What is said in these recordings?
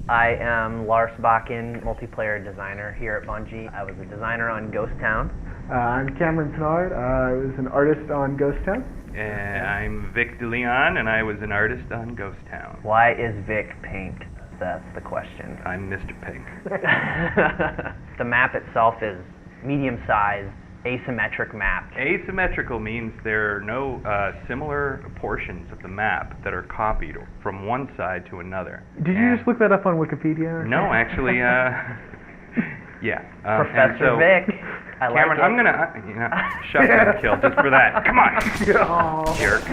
I am Lars Bakken, multiplayer designer here at Bungie. I was a designer on Ghost Town. I'm Cameron Pinard. I was an artist on Ghost Town. And I'm Vic DeLeon, and I was an artist on Ghost Town. Why is Vic pink? That's the question. I'm Mr. Pink. The map itself is medium-sized, asymmetric map. Asymmetrical means there are no similar portions of the map that are copied from one side to another. Did you just look that up on Wikipedia? No, actually, yeah. Professor Vic. I Cameron, like I'm gonna shotgun kill just for that. Come on, jerk.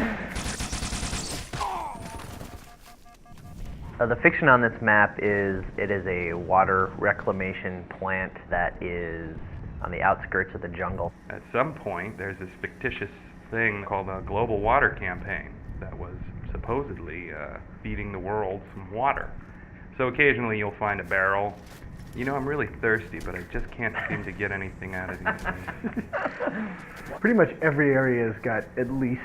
The fiction on this map is it is a water reclamation plant that is on the outskirts of the jungle. At some point, there's this fictitious thing called a global water campaign that was supposedly feeding the world some water. So occasionally you'll find a barrel. You know, I'm really thirsty, but I just can't seem to get anything out of these things. Pretty much every area's got at least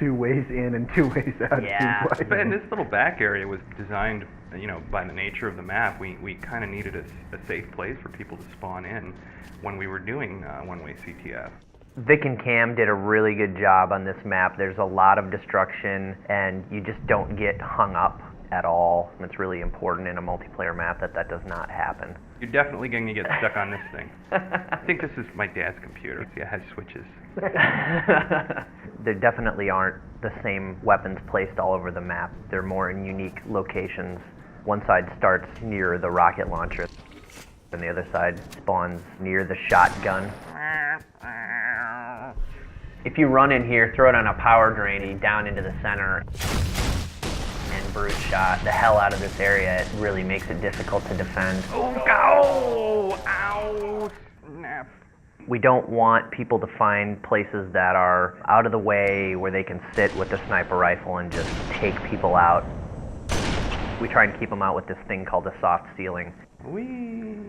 2 ways in and 2 ways out. Yeah. And this little back area was designed, you know, by the nature of the map. We kind of needed a safe place for people to spawn in when we were doing one-way CTF. Vic and Cam did a really good job on this map. There's a lot of destruction, and you just don't get hung up at all. It's really important in a multiplayer map that does not happen. You're definitely going to get stuck on this thing. I think this is my dad's computer. See, it has switches. There definitely aren't the same weapons placed all over the map. They're more in unique locations. One side starts near the rocket launcher, and the other side spawns near the shotgun. If you run in here, throw it on a power drain down into the center, and brute shot the hell out of this area, it really makes it difficult to defend. Oh, ow, snap. We don't want people to find places that are out of the way where they can sit with the sniper rifle and just take people out. We try and keep them out with this thing called the soft ceiling. Whee!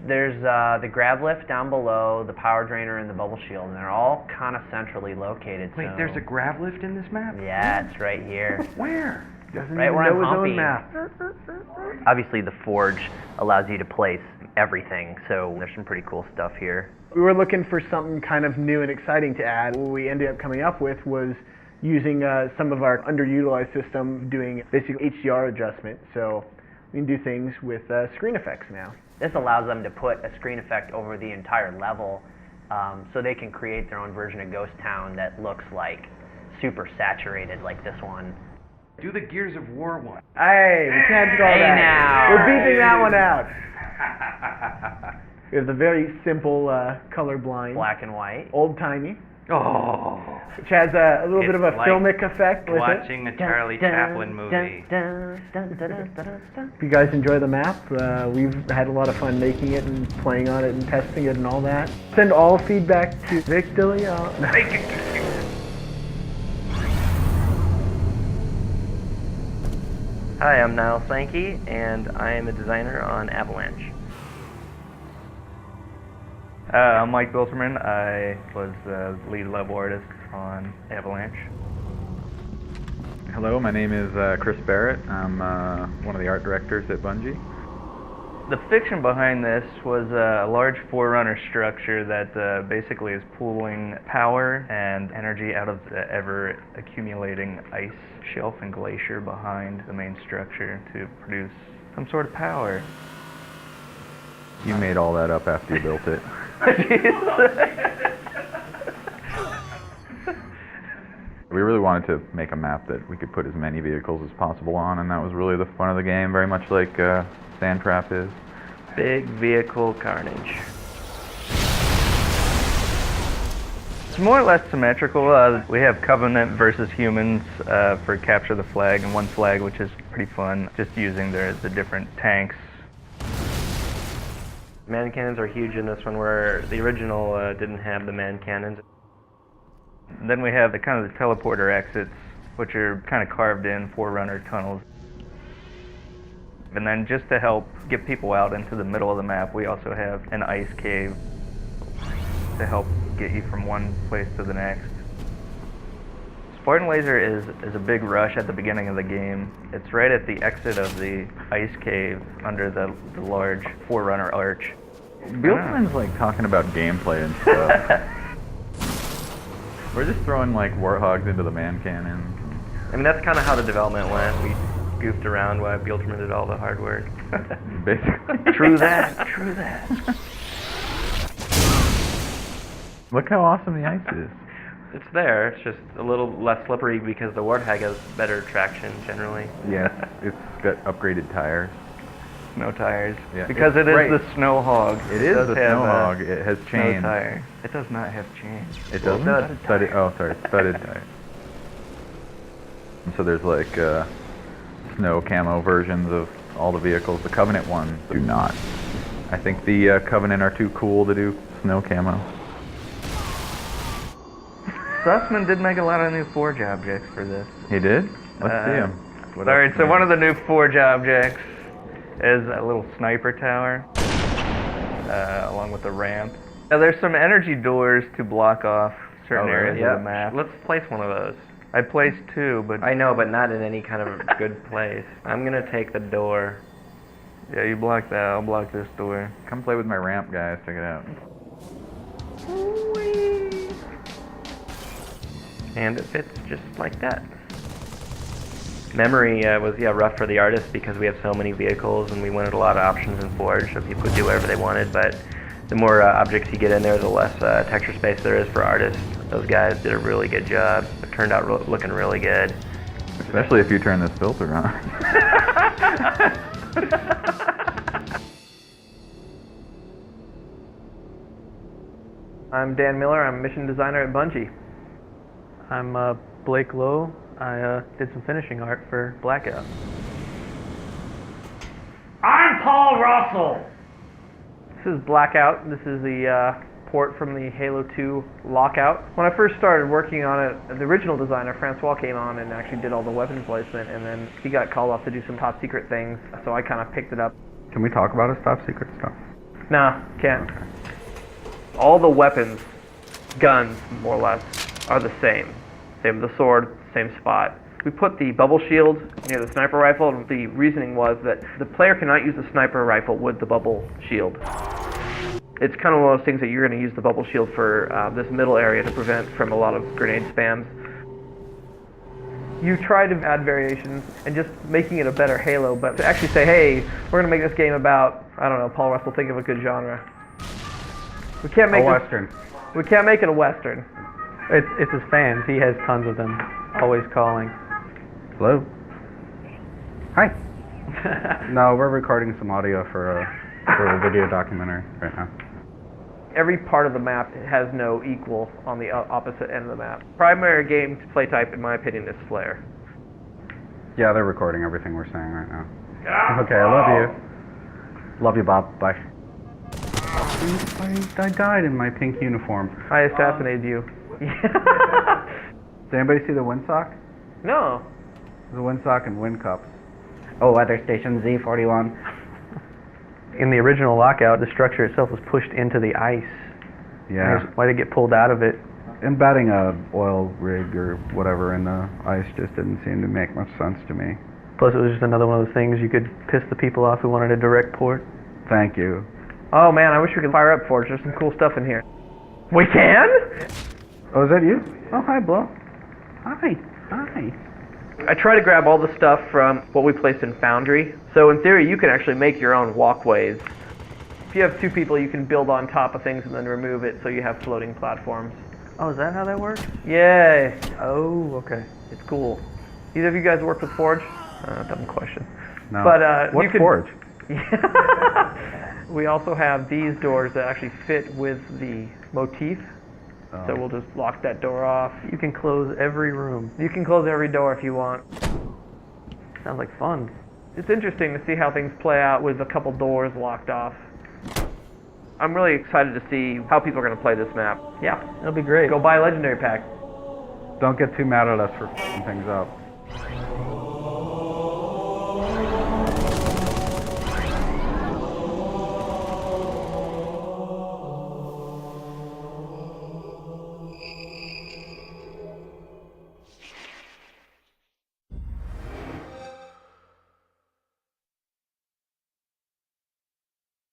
There's the grav lift down below, the power drainer, and the bubble shield, and they're all kind of centrally located. Wait, so there's a grav lift in this map? Yeah, it's right here. Where? Doesn't Right even where I'm know his humping. own map. Obviously, the forge allows you to place everything, so there's some pretty cool stuff here. We were looking for something kind of new and exciting to add. What we ended up coming up with was using some of our underutilized system doing basic HDR adjustment. So we can do things with screen effects now. This allows them to put a screen effect over the entire level, so they can create their own version of Ghost Town that looks like super saturated, like this one. Do the Gears of War one. Hey, we can't do all Hey that. now. We're beating that one out. We have the very simple colorblind, Black and white. old-timey, Oh. which has a little bit It's of a like filmic effect with it. Watching a Charlie Chaplin movie. If you guys enjoy the map, we've had a lot of fun making it and playing on it and testing it and all that. Send all feedback to Vic DeLeon. Hi, I'm Niall Sankey, and I am a designer on Avalanche. I'm Mike Bilterman. I was the lead level artist on Avalanche. Hello, my name is Chris Barrett. I'm one of the art directors at Bungie. The fiction behind this was a large forerunner structure that basically is pooling power and energy out of the ever-accumulating ice shelf and glacier behind the main structure to produce some sort of power. You made all that up after you built it. We really wanted to make a map that we could put as many vehicles as possible on, and that was really the fun of the game, very much like Sand Trap is. Big vehicle carnage. It's more or less symmetrical. We have Covenant versus humans for Capture the Flag, and one flag, which is pretty fun, just using the different tanks. Man cannons are huge in this one, where the original didn't have the man cannons. Then we have the kind of the teleporter exits, which are kind of carved in forerunner tunnels. And then just to help get people out into the middle of the map, we also have an ice cave to help get you from one place to the next. Sport and Laser is a big rush at the beginning of the game. It's right at the exit of the ice cave under the large Forerunner arch. Bieltman's like talking about gameplay and stuff. We're just throwing like warthogs into the man cannons. I mean, that's kind of how the development went. We goofed around while Bieltman did all the hard work. Basically. True that, true that. Look how awesome the ice is. It's there, it's just a little less slippery because the Warthog has better traction generally. Yes, it's got upgraded tires. Snow tires. Yeah, Because it is right. the Snow Hog. It is does the have Snow a Hog. It has Snow chains. tire. It does not have chains. It doesn't? Studded, oh, sorry, studded tires. And so there's like snow camo versions of all the vehicles. The Covenant ones do not. I think the Covenant are too cool to do snow camo. Sussman did make a lot of new Forge objects for this. He did? Let's see him. Alright, so one of the new Forge objects is a little sniper tower, along with a ramp. Now there's some energy doors to block off certain areas of the map. Let's place one of those. I placed 2, but... I know, but not in any kind of good place. I'm gonna take the door. Yeah, you block that, I'll block this door. Come play with my ramp, guys. Check it out. And it fits just like that. Memory was rough for the artists because we have so many vehicles and we wanted a lot of options in Forge so people could do whatever they wanted, but the more objects you get in there, the less texture space there is for artists. Those guys did a really good job. It turned out looking really good. Especially if you turn this filter on. I'm Dan Miller. I'm a mission designer at Bungie. I'm Blake Lowe. I did some finishing art for Blackout. I'm Paul Russell. This is Blackout. This is the port from the Halo 2 Lockout. When I first started working on it, the original designer, Francois, came on and actually did all the weapon placement, and then he got called off to do some top secret things, so I kind of picked it up. Can we talk about his top secret stuff? Nah, can't. All the weapons, guns, more or less, are the same. Same with the sword, same spot. We put the bubble shield near the sniper rifle, and the reasoning was that the player cannot use the sniper rifle with the bubble shield. It's kind of one of those things that you're going to use the bubble shield for this middle area to prevent from a lot of grenade spams. You try to add variations and just making it a better Halo, but to actually say, hey, we're going to make this game about, I don't know, Paul Russell, think of a good genre. We can't make Western. We can't make it a Western. It's his fans. He has tons of them, always calling. Hello. Hi. No, we're recording some audio for a video documentary right now. Every part of the map has no equal on the opposite end of the map. Primary game play type, in my opinion, is Flare. Yeah, they're recording everything we're saying right now. Okay, I love you. Love you, Bob. Bye. I died in my pink uniform. I assassinated you. Did anybody see the windsock? No. The windsock and wind cups. Oh, weather station Z41. In the original Lockout, the structure itself was pushed into the ice. Yeah. Why did it get pulled out of it? Embedding a oil rig or whatever in the ice just didn't seem to make much sense to me. Plus, it was just another one of those things you could piss the people off who wanted a direct port. Thank you. Oh man, I wish we could fire up Forge. There's some cool stuff in here. We can? Oh, is that you? Oh, hi, Blow. Hi. Hi. I try to grab all the stuff from what we placed in Foundry. So in theory, you can actually make your own walkways. If you have 2 people, you can build on top of things and then remove it so you have floating platforms. Oh, is that how that works? Yay! Oh, okay. It's cool. Either of you guys work with Forge? Dumb question. No. But What's you can... Forge? We also have these doors that actually fit with the motif. Oh. So we'll just lock that door off. You can close every room. You can close every door if you want. Sounds like fun. It's interesting to see how things play out with a couple doors locked off. I'm really excited to see how people are going to play this map. Yeah, it'll be great. Go buy a Legendary pack. Don't get too mad at us for f***ing things up.